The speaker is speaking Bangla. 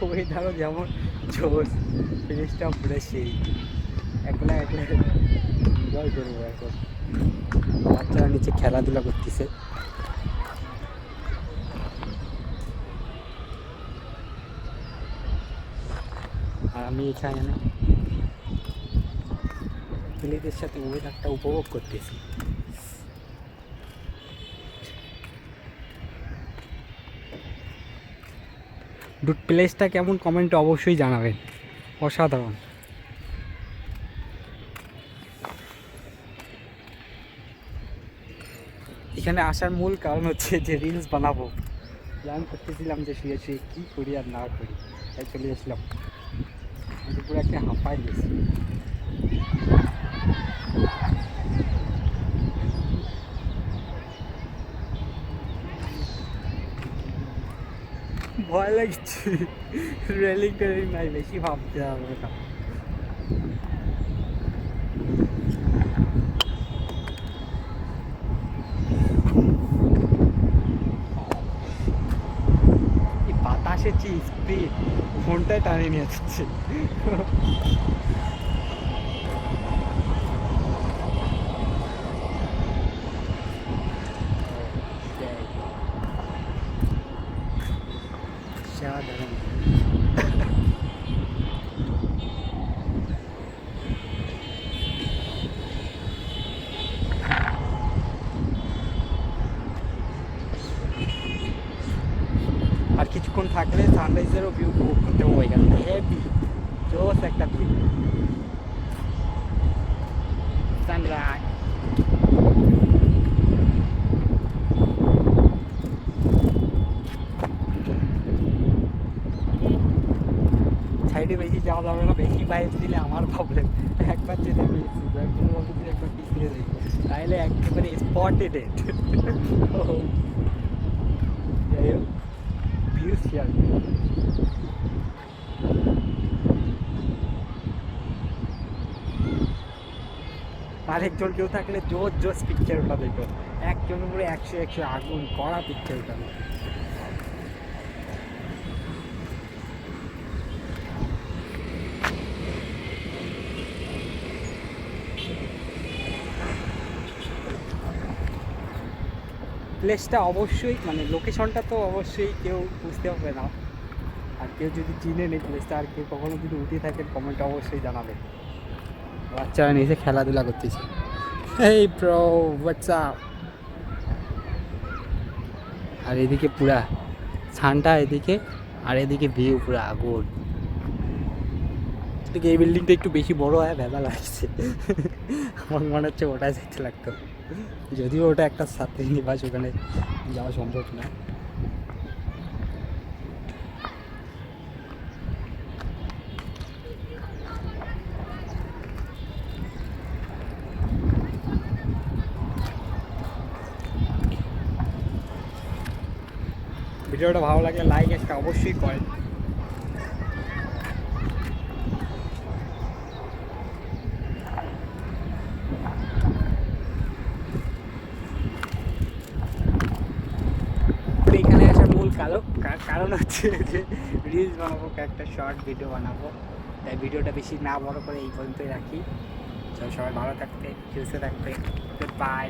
ওয়েদারও যেমন জোস, ফিনিশটা পুরো সেই। একলা একলা এনজয় করবো এখন। বাচ্চারা নিচে খেলাধুলা করতেছে। আর আমি এখানে ছেলেদের সাথে ওয়েদারটা উপভোগ করতেছি। ডুড প্লেসটা কেমন কমেন্টে অবশ্যই জানাবেন, অসাধারণ। এখানে আসার মূল কারণ হচ্ছে যে রিলস বানাবো। প্ল্যান করতেছিলাম যে শুয়ে শুয়ে কী করি আর না করি, তাই চলে আসলাম। আমি পুরো একটা হাঁপাই গেছি। ভয় লাগছে, রেলিং টেলিং নাই, বেশি ভাবতে হবে না। এই বাতাসের যে স্পিড, ফোনটাই টানে নিয়ে যাচ্ছে। সাধারণ আর কিছুক্ষণ থাকলে সানরাইজেরও ভিউ উপভোগ করতে পারবো। এখানে হেভি জোস একটা ভিউ, সানরাইজ। সাইডে বেশি যাওয়া যাবে না, বেশি বাইক দিলে আমার প্রবলেম। একবার যেতে পেরেছি, কোনো বলতে দিলে একবার পিছিয়ে যাই, তাহলে একেবারে স্পটে ডেট। যাই হোক, ভিউ শেয়ার। আরেকজন কেউ থাকলে জোর জোস পিকচার ওটা দেখো, একজনের উপরে 100 আগুন কড়া পিকচার ওঠানো। প্লেসটা অবশ্যই মানে লোকেশনটা তো অবশ্যই কেউ বুঝতে পারবে না, আর কেউ যদি চিনে নেই প্লেসটা, আর কেউ কখনো যদি উঠে থাকেন কমেন্টে অবশ্যই জানাবেন। বাচ্চারা নিচে খেলাধুলা করতেছে। এই ব্রো হোয়াটস আপ। আর এদিকে পুরা ছানটা এদিকে, আর এদিকে ভিউ পুরা আগুন। এদিকে এই বিল্ডিংটা একটু বেশি বড় হয়, ভেবা লাগছে। আমার মনে হচ্ছে ওটাই যেতে লাগতো, যদিও ওটা একটা ছাত্রী নিবাস, ওখানে যাওয়া সম্ভব না। ভিডিওটা ভালো লাগলে লাইক একটা অবশ্যই করেন। এখানে আসার মূল কারণ হচ্ছে যে রিলস বানাবো, একটা শর্ট ভিডিও বানাবো, তাই ভিডিওটা বেশি না বড় করে এই পর্যন্তই রাখি। সবাই ভালো থাকতে, সুস্থ থাকতে, গুড বাই।